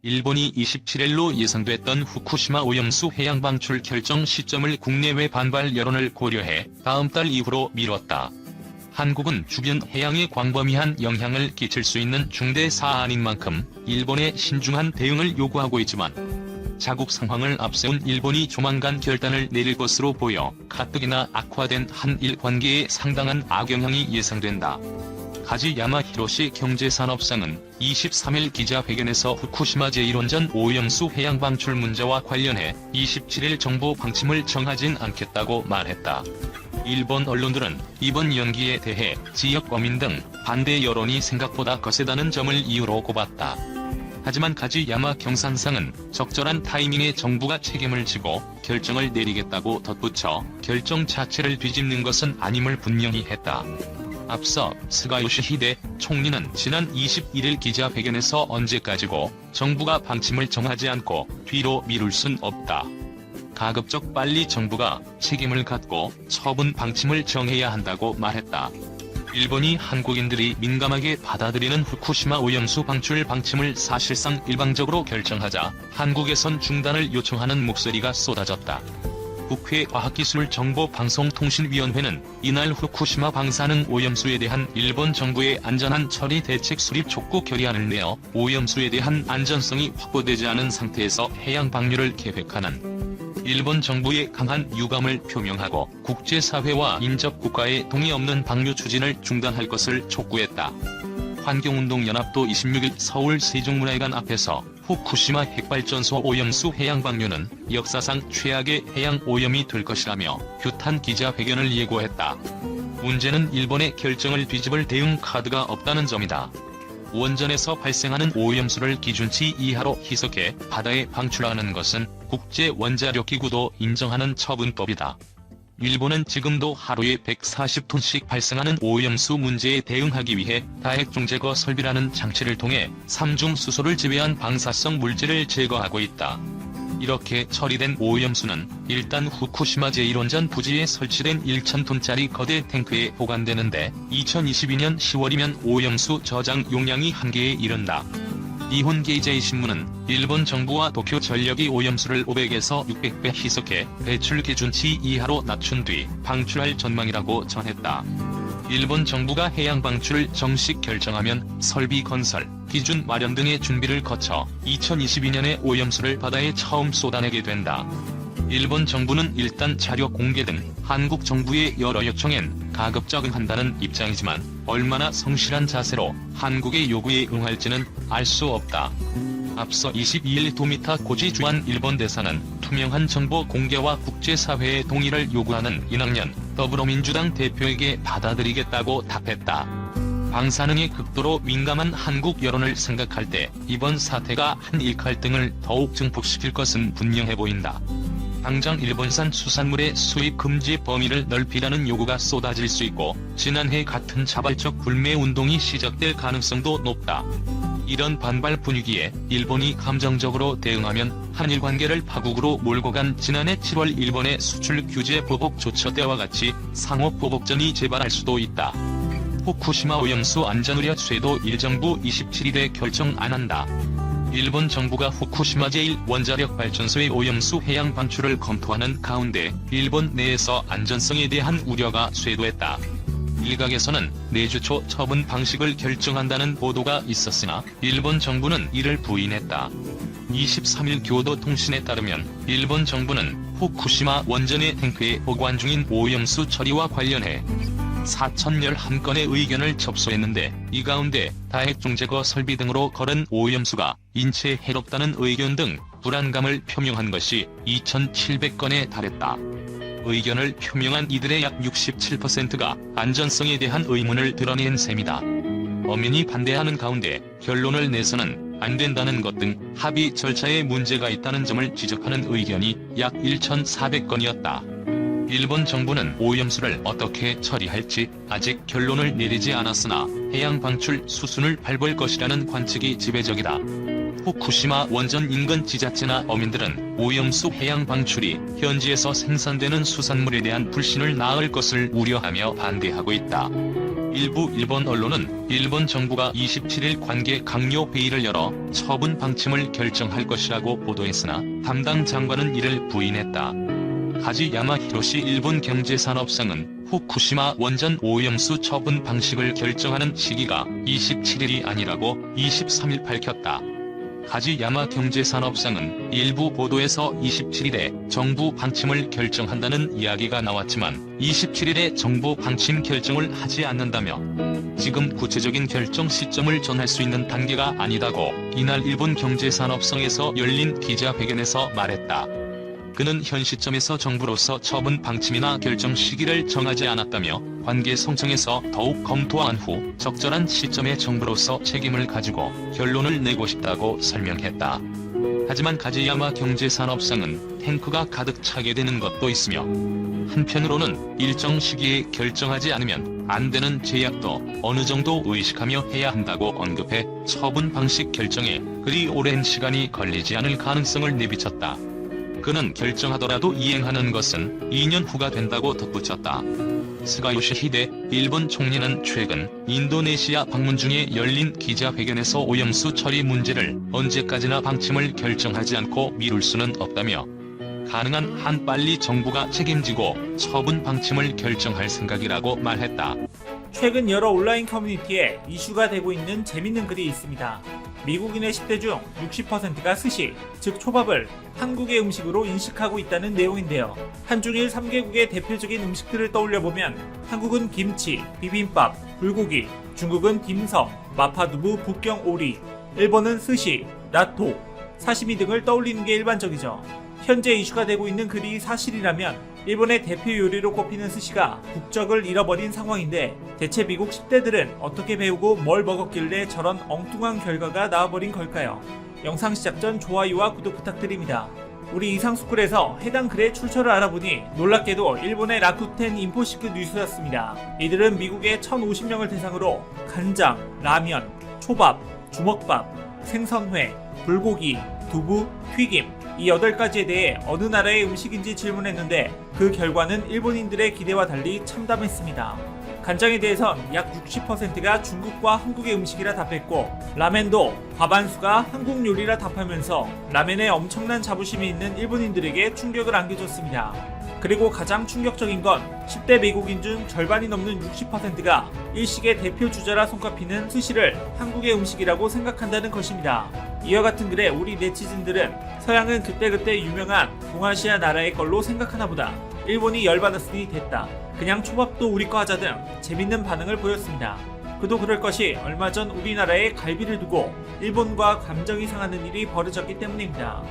일본이 27일로 예상됐던 후쿠시마 오염수 해양 방출 결정 시점을 국내외 반발 여론을 고려해 다음 달 이후로 미뤘다. 한국은 주변 해양에 광범위한 영향을 끼칠 수 있는 중대 사안인 만큼 일본의 신중한 대응을 요구하고 있지만 자국 상황을 앞세운 일본이 조만간 결단을 내릴 것으로 보여 가뜩이나 악화된 한일 관계에 상당한 악영향이 예상된다. 가지야마 히로시 경제산업상은 23일 기자회견에서 후쿠시마 제1원전 오염수 해양 방출 문제와 관련해 27일 정보 방침을 정하진 않겠다고 말했다. 일본 언론들은 이번 연기에 대해 지역 어민 등 반대 여론이 생각보다 거세다는 점을 이유로 꼽았다. 하지만 가지야마 경산상은 적절한 타이밍에 정부가 책임을 지고 결정을 내리겠다고 덧붙여 결정 자체를 뒤집는 것은 아님을 분명히 했다. 앞서 스가 요시히데 총리는 지난 21일 기자회견에서 언제까지고 정부가 방침을 정하지 않고 뒤로 미룰 순 없다. 가급적 빨리 정부가 책임을 갖고 처분 방침을 정해야 한다고 말했다. 일본이 한국인들이 민감하게 받아들이는 후쿠시마 오염수 방출 방침을 사실상 일방적으로 결정하자 한국에선 중단을 요청하는 목소리가 쏟아졌다. 국회 과학기술정보방송통신위원회는 이날 후쿠시마 방사능 오염수에 대한 일본 정부의 안전한 처리 대책 수립 촉구 결의안을 내어 오염수에 대한 안전성이 확보되지 않은 상태에서 해양 방류를 계획하는 일본 정부의 강한 유감을 표명하고 국제사회와 인접국가의 동의 없는 방류 추진을 중단할 것을 촉구했다. 환경운동연합도 26일 서울 세종문화회관 앞에서 후쿠시마 핵발전소 오염수 해양 방류는 역사상 최악의 해양 오염이 될 것이라며 규탄 기자회견을 예고했다. 문제는 일본의 결정을 뒤집을 대응 카드가 없다는 점이다. 원전에서 발생하는 오염수를 기준치 이하로 희석해 바다에 방출하는 것은 국제원자력기구도 인정하는 처분법이다. 일본은 지금도 하루에 140톤씩 발생하는 오염수 문제에 대응하기 위해 다핵종 제거 설비라는 장치를 통해 삼중 수소를 제외한 방사성 물질을 제거하고 있다. 이렇게 처리된 오염수는 일단 후쿠시마 제1원전 부지에 설치된 1,000톤짜리 거대 탱크에 보관되는데 2022년 10월이면 오염수 저장 용량이 한계에 이른다. 니혼 게이제이 신문은 일본 정부와 도쿄 전력이 오염수를 500에서 600배 희석해 배출 기준치 이하로 낮춘 뒤 방출할 전망이라고 전했다. 일본 정부가 해양 방출을 정식 결정하면 설비 건설, 기준 마련 등의 준비를 거쳐 2022년에 오염수를 바다에 처음 쏟아내게 된다. 일본 정부는 일단 자료 공개 등 한국 정부의 여러 요청엔 가급적 응한다는 입장이지만 얼마나 성실한 자세로 한국의 요구에 응할지는 알 수 없다. 앞서 22일 도미타 고지 주한 일본 대사는 투명한 정보 공개와 국제사회의 동의를 요구하는 이낙연 더불어민주당 대표에게 받아들이겠다고 답했다. 방사능에 극도로 민감한 한국 여론을 생각할 때 이번 사태가 한일 갈등을 더욱 증폭시킬 것은 분명해 보인다. 당장 일본산 수산물의 수입 금지 범위를 넓히라는 요구가 쏟아질 수 있고 지난해 같은 자발적 불매 운동이 시작될 가능성도 높다. 이런 반발 분위기에 일본이 감정적으로 대응하면 한일 관계를 파국으로 몰고 간 지난해 7월 일본의 수출 규제 보복 조처 때와 같이 상호 보복전이 재발할 수도 있다. 후쿠시마 오염수 안전우려 쇄도 일정부 27일에 결정 안 한다. 일본 정부가 후쿠시마 제1원자력 발전소의 오염수 해양 방출을 검토하는 가운데 일본 내에서 안전성에 대한 우려가 쇄도했다. 일각에서는 내주 초 처분 방식을 결정한다는 보도가 있었으나 일본 정부는 이를 부인했다. 23일 교도통신에 따르면 일본 정부는 후쿠시마 원전의 탱크에 보관 중인 오염수 처리와 관련해 4,011건의 의견을 접수했는데 이 가운데 다핵종 제거 설비 등으로 거른 오염수가 인체에 해롭다는 의견 등 불안감을 표명한 것이 2,700건에 달했다. 의견을 표명한 이들의 약 67%가 안전성에 대한 의문을 드러낸 셈이다. 엄연히 반대하는 가운데 결론을 내서는 안 된다는 것 등 합의 절차에 문제가 있다는 점을 지적하는 의견이 약 1,400건이었다. 일본 정부는 오염수를 어떻게 처리할지 아직 결론을 내리지 않았으나 해양 방출 수순을 밟을 것이라는 관측이 지배적이다. 후쿠시마 원전 인근 지자체나 어민들은 오염수 해양 방출이 현지에서 생산되는 수산물에 대한 불신을 낳을 것을 우려하며 반대하고 있다. 일부 일본 언론은 일본 정부가 27일 관계 강요 회의를 열어 처분 방침을 결정할 것이라고 보도했으나 담당 장관은 이를 부인했다. 가지야마 히로시 일본 경제산업상은 후쿠시마 원전 오염수 처분 방식을 결정하는 시기가 27일이 아니라고 23일 밝혔다. 가지야마 경제산업상은 일부 보도에서 27일에 정부 방침을 결정한다는 이야기가 나왔지만 27일에 정부 방침 결정을 하지 않는다며 지금 구체적인 결정 시점을 전할 수 있는 단계가 아니다고 이날 일본 경제산업성에서 열린 기자회견에서 말했다. 그는 현 시점에서 정부로서 처분 방침이나 결정 시기를 정하지 않았다며 관계 성청에서 더욱 검토한 후 적절한 시점에 정부로서 책임을 가지고 결론을 내고 싶다고 설명했다. 하지만 가지야마 경제산업상은 탱크가 가득 차게 되는 것도 있으며 한편으로는 일정 시기에 결정하지 않으면 안 되는 제약도 어느 정도 의식하며 해야 한다고 언급해 처분 방식 결정에 그리 오랜 시간이 걸리지 않을 가능성을 내비쳤다. 그는 결정하더라도 이행하는 것은 2년 후가 된다고 덧붙였다. 스가 요시히데 일본 총리는 최근 인도네시아 방문 중에 열린 기자회견에서 오염수 처리 문제를 언제까지나 방침을 결정하지 않고 미룰 수는 없다며 가능한 한 빨리 정부가 책임지고 처분 방침을 결정할 생각이라고 말했다. 최근 여러 온라인 커뮤니티에 이슈가 되고 있는 재밌는 글이 있습니다. 미국인의 10대 중 60%가 스시, 즉 초밥을 한국의 음식으로 인식하고 있다는 내용인데요. 한중일 3개국의 대표적인 음식들을 떠올려보면 한국은 김치, 비빔밥, 불고기, 중국은 딤섬, 마파두부, 북경 오리, 일본은 스시, 나토, 사시미 등을 떠올리는 게 일반적이죠. 현재 이슈가 되고 있는 글이 사실이라면 일본의 대표 요리로 꼽히는 스시가 국적을 잃어버린 상황인데 대체 미국 10대들은 어떻게 배우고 뭘 먹었길래 저런 엉뚱한 결과가 나와버린 걸까요? 영상 시작 전 좋아요와 구독 부탁드립니다. 우리 이상스쿨에서 해당 글의 출처를 알아보니 놀랍게도 일본의 라쿠텐 인포시크 뉴스였습니다. 이들은 미국의 1050명을 대상으로 간장, 라면, 초밥, 주먹밥, 생선회, 불고기, 두부, 튀김 이 8가지에 대해 어느 나라의 음식인지 질문했는데 그 결과는 일본인들의 기대와 달리 참담했습니다. 간장에 대해선 약 60%가 중국과 한국의 음식이라 답했고 라멘도 과반수가 한국 요리라 답하면서 라멘에 엄청난 자부심이 있는 일본인들에게 충격을 안겨줬습니다. 그리고 가장 충격적인 건 10대 미국인 중 절반이 넘는 60%가 일식의 대표 주자라 손꼽히는 스시를 한국의 음식이라고 생각한다는 것입니다. 이와 같은 글에 우리 네티즌들은 서양은 그때그때 유명한 동아시아 나라의 걸로 생각하나 보다. 일본이 열받았으니 됐다. 그냥 초밥도 우리 거 하자 등 재밌는 반응을 보였습니다. 그도 그럴 것이 얼마 전 우리나라에 갈비를 두고 일본과 감정이 상하는 일이 벌어졌기 때문입니다.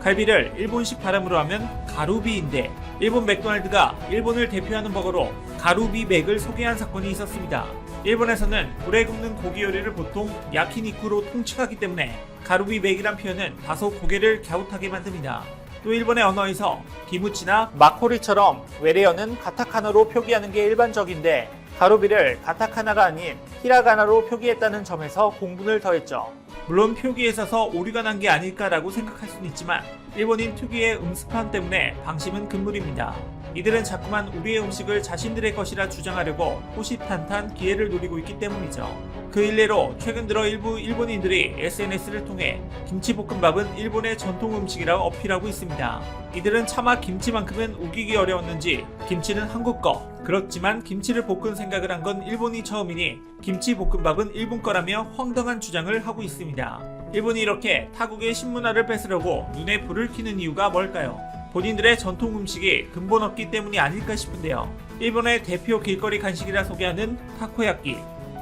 갈비를 일본식 발음으로 하면 가루비인데 일본 맥도날드가 일본을 대표하는 버거로 가루비 맥을 소개한 사건이 있었습니다. 일본에서는 불에 굽는 고기 요리를 보통 야키니쿠로 통칭하기 때문에 가루비 맥이란 표현은 다소 고개를 갸웃하게 만듭니다. 또 일본의 언어에서 기무치나 마코리처럼 외래어는 가타카나로 표기하는 게 일반적인데 가루비를 가타카나가 아닌 히라가나로 표기했다는 점에서 공분을 더했죠. 물론 표기에 있어서 오류가 난 게 아닐까라고 생각할 수는 있지만 일본인 특유의 음습함 때문에 방심은 금물입니다. 이들은 자꾸만 우리의 음식을 자신들의 것이라 주장하려고 호시탄탄 기회를 노리고 있기 때문이죠. 그 일례로 최근 들어 일부 일본인들이 SNS를 통해 김치볶음밥은 일본의 전통 음식이라고 어필하고 있습니다. 이들은 차마 김치만큼은 우기기 어려웠는지 김치는 한국 거, 그렇지만 김치를 볶은 생각을 한 건 일본이 처음이니 김치볶음밥은 일본 거라며 황당한 주장을 하고 있습니다. 일본이 이렇게 타국의 신문화를 뺏으려고 눈에 불을 켜는 이유가 뭘까요? 본인들의 전통 음식이 근본 없기 때문이 아닐까 싶은데요. 일본의 대표 길거리 간식이라 소개하는 타코야끼.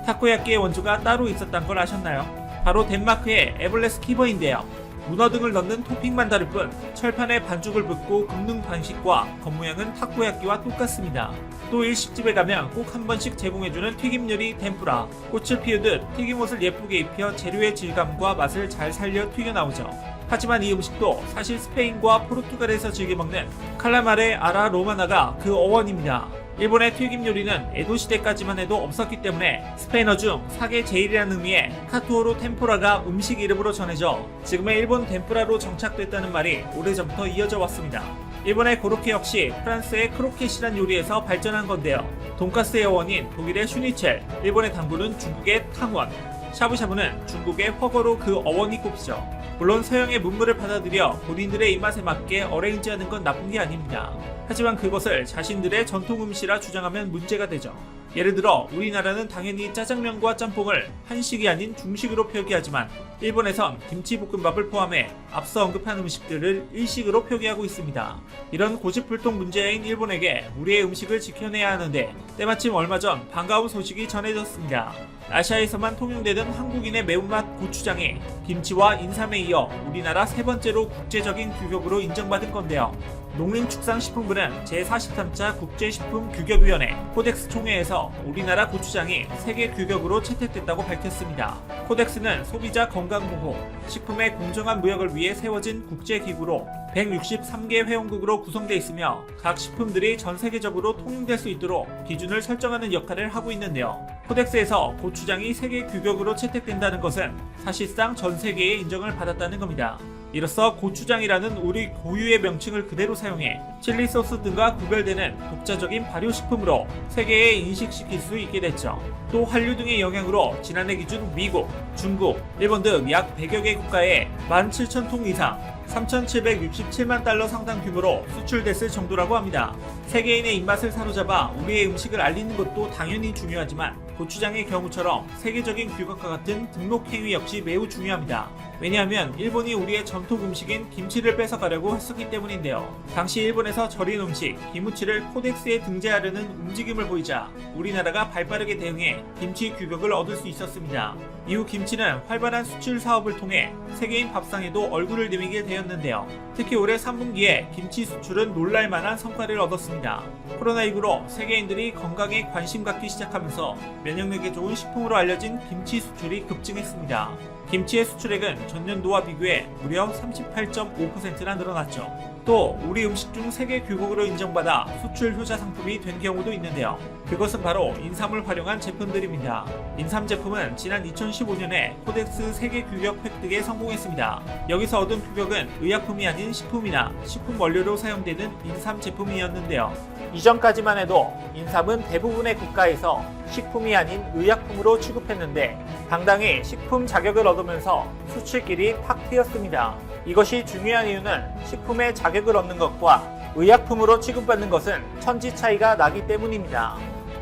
타코야끼의 원조가 따로 있었단 걸 아셨나요? 바로 덴마크의 에벌레스 키버인데요. 문어 등을 넣는 토핑만 다를 뿐 철판에 반죽을 붓고 굽는 방식과 겉모양은 타코야끼와 똑같습니다. 또 일식집에 가면 꼭 한 번씩 제공해주는 튀김 요리 템푸라. 꽃을 피우듯 튀김옷을 예쁘게 입혀 재료의 질감과 맛을 잘 살려 튀겨 나오죠. 하지만 이 음식도 사실 스페인과 포르투갈에서 즐겨 먹는 칼라마레 아라 로마나가 그 어원입니다. 일본의 튀김 요리는 에도 시대까지만 해도 없었기 때문에 스페인어 중 사계 제일이라는 의미의 카투오로 템푸라가 음식 이름으로 전해져 지금의 일본 템푸라로 정착됐다는 말이 오래전부터 이어져 왔습니다. 일본의 고로케 역시 프랑스의 크로켓이란 요리에서 발전한 건데요. 돈가스의 어원인 독일의 슈니첼, 일본의 당구는 중국의 탕원, 샤브샤브는 중국의 훠거로 그 어원이 꼽히죠. 물론 서양의 문물을 받아들여 본인들의 입맛에 맞게 어레인지하는 건 나쁜 게 아닙니다. 하지만 그것을 자신들의 전통 음식이라 주장하면 문제가 되죠. 예를 들어 우리나라는 당연히 짜장면과 짬뽕을 한식이 아닌 중식으로 표기하지만 일본에선 김치볶음밥을 포함해 앞서 언급한 음식들을 일식으로 표기하고 있습니다. 이런 고집불통 문제인 일본에게 우리의 음식을 지켜내야 하는데 때마침 얼마 전 반가운 소식이 전해졌습니다. 아시아에서만 통용되는 한국인의 매운맛 고추장이 김치와 인삼에 이어 우리나라 세 번째로 국제적인 규격으로 인정받은 건데요. 농림축산식품부는 제43차 국제식품규격위원회 코덱스 총회에서 우리나라 고추장이 세계 규격으로 채택됐다고 밝혔습니다. 코덱스는 소비자 건강보호, 식품의 공정한 무역을 위해 세워진 국제기구로 163개 회원국으로 구성되어 있으며 각 식품들이 전 세계적으로 통용될 수 있도록 기준을 설정하는 역할을 하고 있는데요. 코덱스에서 고추장이 세계 규격으로 채택된다는 것은 사실상 전 세계의 인정을 받았다는 겁니다. 이로써 고추장이라는 우리 고유의 명칭을 그대로 사용해 칠리 소스 등과 구별되는 독자적인 발효식품으로 세계에 인식시킬 수 있게 됐죠. 또 한류 등의 영향으로 지난해 기준 미국, 중국, 일본 등 약 100여 개 국가에 17,000통 이상 3,767만 달러 상당 규모로 수출됐을 정도라고 합니다. 세계인의 입맛을 사로잡아 우리의 음식을 알리는 것도 당연히 중요하지만 고추장의 경우처럼 세계적인 규격과 같은 등록 행위 역시 매우 중요합니다. 왜냐하면 일본이 우리의 전통 음식인 김치를 뺏어가려고 했었기 때문인데요. 당시 일본에서 절인 음식 기무치를 코덱스에 등재하려는 움직임을 보이자 우리나라가 발빠르게 대응해 김치 규격을 얻을 수 있었습니다. 이후 김치는 활발한 수출 사업을 통해 세계인 밥상에도 얼굴을 내미게 되었는데요. 특히 올해 3분기에 김치 수출은 놀랄만한 성과를 얻었습니다. 코로나19로 세계인들이 건강에 관심 갖기 시작하면서 면역력에 좋은 식품으로 알려진 김치 수출이 급증했습니다. 김치의 수출액은 전년도와 비교해 무려 38.5%나 늘어났죠. 또 우리 음식 중 세계 규격으로 인정받아 수출 효자 상품이 된 경우도 있는데요. 그것은 바로 인삼을 활용한 제품들입니다. 인삼 제품은 지난 2015년에 코덱스 세계 규격 획득에 성공했습니다. 여기서 얻은 규격은 의약품이 아닌 식품이나 식품 원료로 사용되는 인삼 제품이었는데요. 이전까지만 해도 인삼은 대부분의 국가에서 식품이 아닌 의약품으로 취급했는데 당당히 식품 자격을 얻으면서 수출길이 탁 트였습니다. 이것이 중요한 이유는 식품의 자격을 얻는 것과 의약품으로 취급받는 것은 천지 차이가 나기 때문입니다.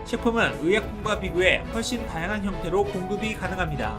식품은 의약품과 비교해 훨씬 다양한 형태로 공급이 가능합니다.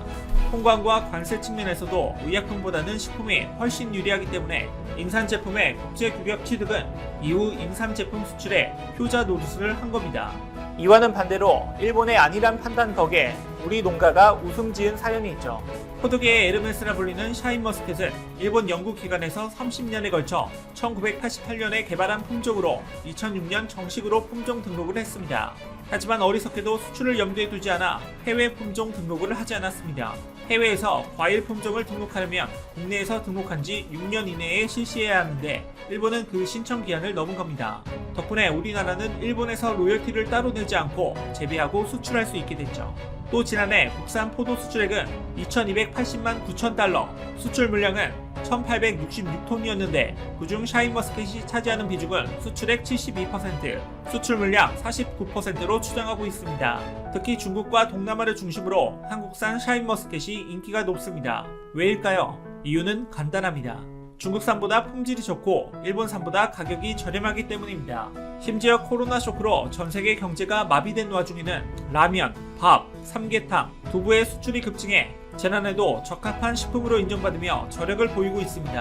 통관과 관세 측면에서도 의약품보다는 식품이 훨씬 유리하기 때문에 인삼 제품의 국제 규격 취득은 이후 인삼 제품 수출에 효자 노릇을 한 겁니다. 이와는 반대로 일본의 아니란 판단 덕에 우리 농가가 웃음 지은 사연이 있죠. 포도계의 에르메스라 불리는 샤인머스켓은 일본 연구기관에서 30년에 걸쳐 1988년에 개발한 품종으로 2006년 정식으로 품종 등록을 했습니다. 하지만 어리석게도 수출을 염두에 두지 않아 해외 품종 등록을 하지 않았습니다. 해외에서 과일 품종을 등록하려면 국내에서 등록한 지 6년 이내에 실시해야 하는데 일본은 그 신청 기한을 넘은 겁니다. 덕분에 우리나라는 일본에서 로열티를 따로 내지 않고 재배하고 수출할 수 있게 됐죠. 또 지난해 국산 포도 수출액은 2,280만 9천 달러, 수출 물량은 1,866톤이었는데 그중 샤인머스켓이 차지하는 비중은 수출액 72%, 수출 물량 49%로 추정하고 있습니다. 특히 중국과 동남아를 중심으로 한국산 샤인머스켓이 인기가 높습니다. 왜일까요? 이유는 간단합니다. 중국산보다 품질이 좋고 일본산보다 가격이 저렴하기 때문입니다. 심지어 코로나 쇼크로 전세계 경제가 마비된 와중에는 라면, 밥, 삼계탕, 두부의 수출이 급증해 재난에도 적합한 식품으로 인정받으며 저력을 보이고 있습니다.